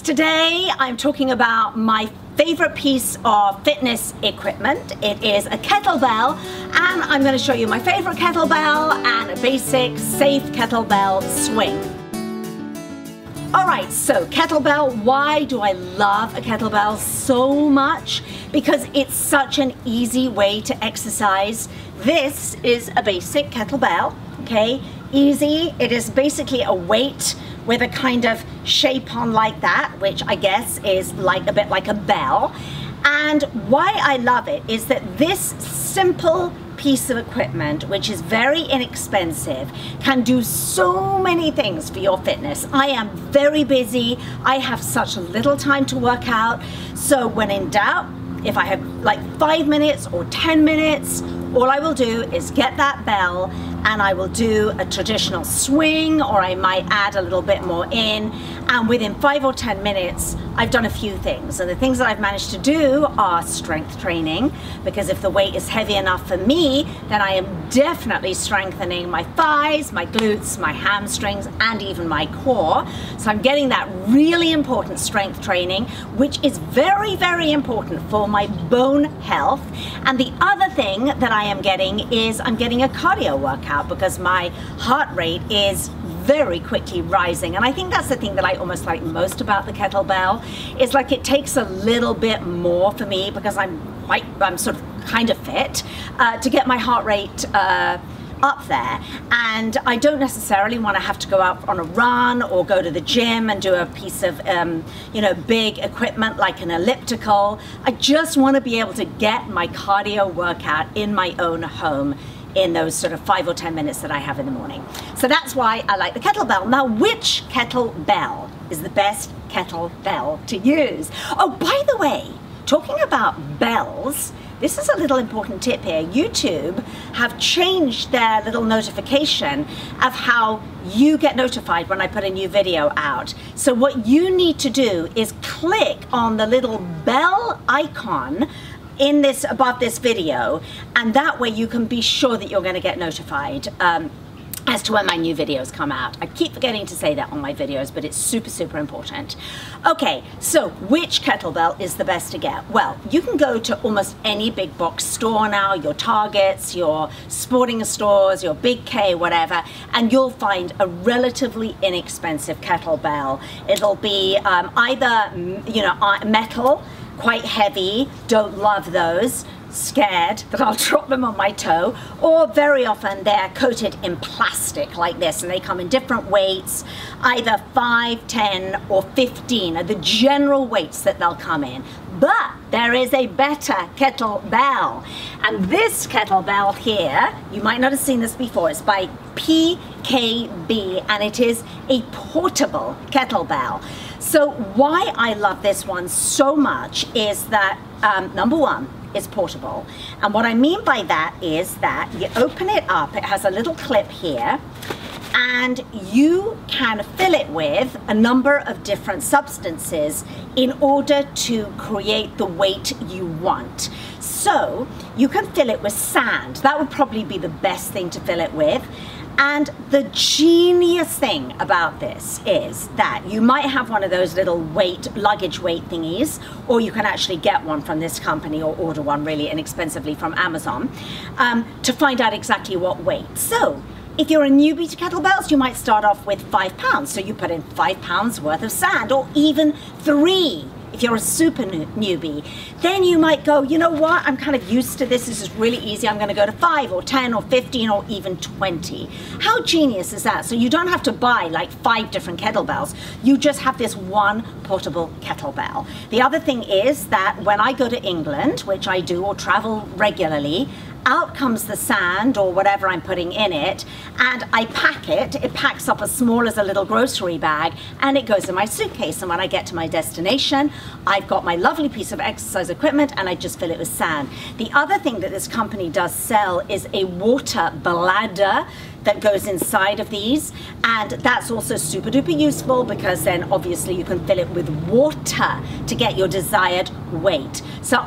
Today I'm talking about my favorite piece of fitness equipment. It is a kettlebell, and I'm going to show you my favorite kettlebell and a basic safe kettlebell swing. Alright, so kettlebell, why do I love a kettlebell so much? Because it's such an easy way to exercise. This is a basic kettlebell, okay? Easy. It is basically a weight with a kind of shape on like that, which I guess is like a bit like a bell. And why I love it is that this simple piece of equipment, which is very inexpensive, can do so many things for your fitness. I am very busy. I have such little time to work out. So when in doubt, if I have like 5 minutes or 10 minutes, all I will do is get that bell and I will do a traditional swing, or I might add a little bit more in, and within 5 or 10 minutes I've done a few things. And the things that I've managed to do are strength training, because if the weight is heavy enough for me, then I am definitely strengthening my thighs, my glutes, my hamstrings, and even my core. So I'm getting that really important strength training, which is very, very important for my bone health. And the other thing that I am getting is I'm getting a cardio workout, because my heart rate is very quickly rising. And I think that's the thing that I almost like most about the kettlebell, is like it takes a little bit more for me, because I'm sort of kind of fit, to get my heart rate up there. And I don't necessarily want to have to go out on a run or go to the gym and do a piece of big equipment like an elliptical. I just want to be able to get my cardio workout in my own home in those sort of 5 or 10 minutes that I have in the morning. So that's why I like the kettlebell. Now, which kettlebell is the best kettlebell to use? Oh, by the way, talking about bells, this is a little important tip here. YouTube have changed their little notification of how you get notified when I put a new video out. So what you need to do is click on the little bell icon in this, above this video, and that way you can be sure that you're going to get notified as to when my new videos come out. I keep forgetting to say that on my videos, but it's super, super important. Okay, so which kettlebell is the best to get? Well, you can go to almost any big box store now, your Targets, your sporting stores, your Big K, whatever, and you'll find a relatively inexpensive kettlebell. It'll be either, metal, quite heavy, don't love those, scared that I'll drop them on my toe, or very often they're coated in plastic like this, and they come in different weights. Either 5, 10, or 15 are the general weights that they'll come in. But there is a better kettlebell, and this kettlebell here, you might not have seen this before, it's by PKB, and it is a portable kettlebell. So why I love this one so much is that, number one, it's portable. And what I mean by that is that you open it up, it has a little clip here, and you can fill it with a number of different substances in order to create the weight you want. So you can fill it with sand. That would probably be the best thing to fill it with. And the genius thing about this is that you might have one of those little luggage weight thingies, or you can actually get one from this company or order one really inexpensively from Amazon to find out exactly what weight. So if you're a newbie to kettlebells, you might start off with 5 pounds. So you put in 5 pounds worth of sand, or even 3. If you're a super newbie, then you might go, you know what, I'm kind of used to this, this is really easy, I'm going to go to 5 or 10 or 15 or even 20. How genius is that? So you don't have to buy like 5 different kettlebells, you just have this one portable kettlebell. The other thing is that when I go to England, which I do, or travel regularly, out comes the sand or whatever I'm putting in it, and I pack it. It packs up as small as a little grocery bag, and it goes in my suitcase. And when I get to my destination, I've got my lovely piece of exercise equipment, and I just fill it with sand. The other thing that this company does sell is a water bladder that goes inside of these, and that's also super duper useful because then obviously you can fill it with water to get your desired weight. So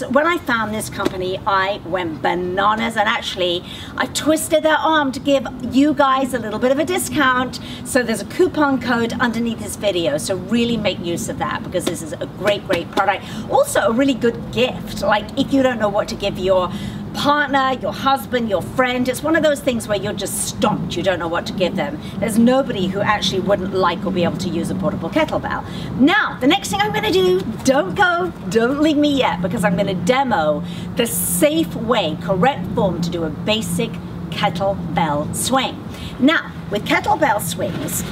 when I found this company, I went bananas, and actually I twisted their arm to give you guys a little bit of a discount. So there's a coupon code underneath this video, so really make use of that because this is a great product. Also a really good gift, like if you don't know what to give your partner, your husband, your friend. It's one of those things where you're just stumped, you don't know what to give them. There's nobody who actually wouldn't like or be able to use a portable kettlebell. Now, the next thing I'm gonna do, don't leave me yet, because I'm gonna demo the safe way, correct form to do a basic kettlebell swing. Now, with kettlebell swings,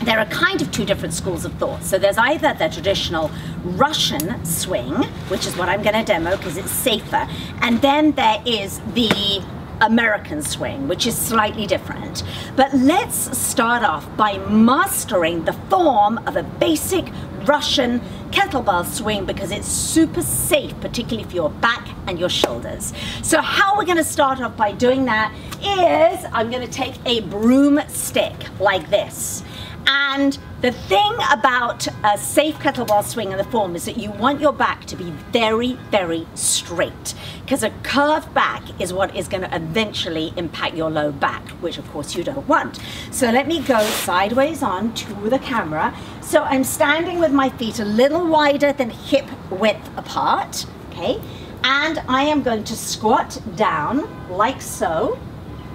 there are kind of two different schools of thought. So there's either the traditional Russian swing, which is what I'm gonna demo because it's safer, and then there is the American swing, which is slightly different. But let's start off by mastering the form of a basic Russian kettlebell swing because it's super safe, particularly for your back and your shoulders. So how we're gonna start off by doing that is I'm gonna take a broomstick like this. And the thing about a safe kettlebell swing in the form is that you want your back to be very straight, because a curved back is what is going to eventually impact your low back, which of course you don't want. So let me go sideways on to the camera. So I'm standing with my feet a little wider than hip width apart, okay? And I am going to squat down like so.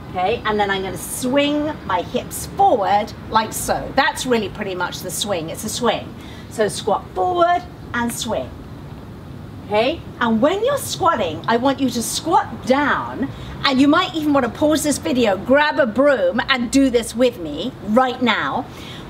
Okay, and then I'm going to swing my hips forward like so. That's really pretty much the swing. It's a swing. So squat forward and swing. Okay, and when you're squatting, I want you to squat down, and you might even want to pause this video, grab a broom and do this with me right now.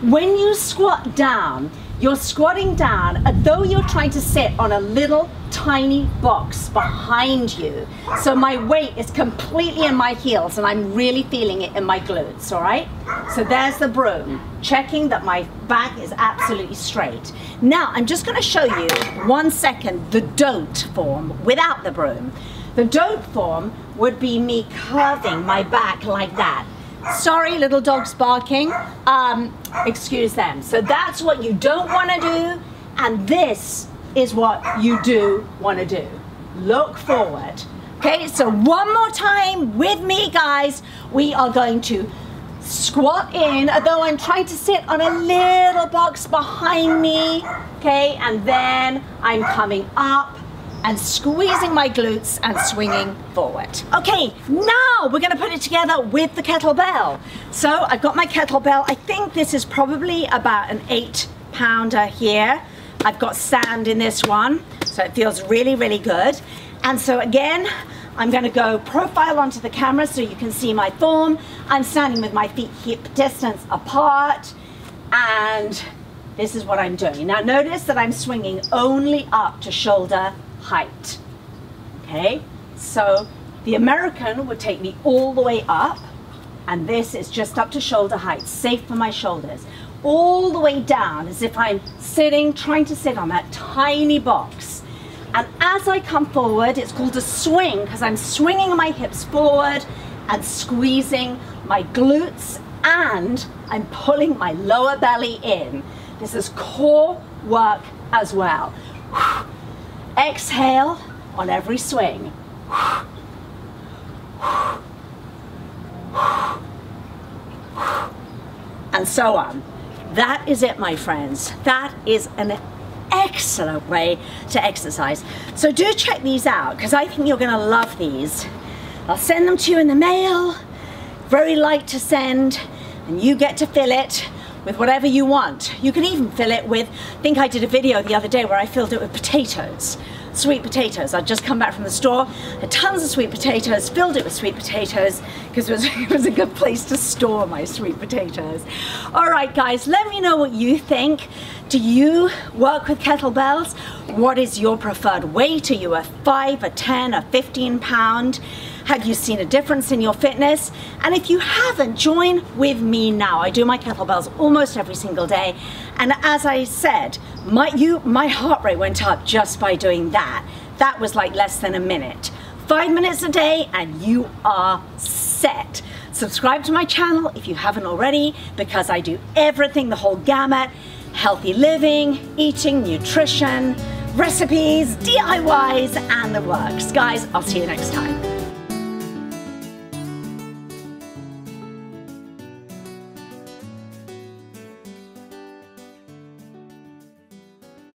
When you squat down, you're squatting down as though you're trying to sit on a little tiny box behind you. So my weight is completely in my heels and I'm really feeling it in my glutes, all right? So there's the broom, checking that my back is absolutely straight. Now, I'm just gonna show you 1 second the don't form without the broom. The don't form would be me curving my back like that. Sorry, little dogs barking. Excuse them. So that's what you don't want to do, and this is what you do want to do. Look forward. Okay, so one more time with me, guys. We are going to squat in, although I'm trying to sit on a little box behind me. Okay, and then I'm coming up and squeezing my glutes and swinging forward. Okay, now we're gonna put it together with the kettlebell. So I've got my kettlebell. I think this is probably about an 8-pounder here. I've got sand in this one, so it feels really good. And so again, I'm gonna go profile onto the camera so you can see my form. I'm standing with my feet hip distance apart, and this is what I'm doing. Now notice that I'm swinging only up to shoulder height. Okay, so the American would take me all the way up, and this is just up to shoulder height, safe for my shoulders. All the way down as if I'm sitting, trying to sit on that tiny box. And as I come forward, it's called a swing because I'm swinging my hips forward and squeezing my glutes, and I'm pulling my lower belly in. This is core work as well. Exhale on every swing. And so on. That is it, my friends. That is an excellent way to exercise. So do check these out because I think you're going to love these. I'll send them to you in the mail. Very light to send, and you get to fill it with whatever you want. You can even fill it with, I think I did a video the other day where I filled it with potatoes, sweet potatoes. I'd just come back from the store, had tons of sweet potatoes, filled it with sweet potatoes because it was a good place to store my sweet potatoes. All right, guys, let me know what you think. Do you work with kettlebells? What is your preferred weight? Are you a 5, a 10, a 15-pound? Have you seen a difference in your fitness? And if you haven't, join with me now. I do my kettlebells almost every single day. And as I said, my heart rate went up just by doing that. That was like less than a minute. 5 minutes a day and you are set. Subscribe to my channel if you haven't already, because I do everything, the whole gamut: healthy living, eating, nutrition, recipes, DIYs, and the works. Guys, I'll see you next time.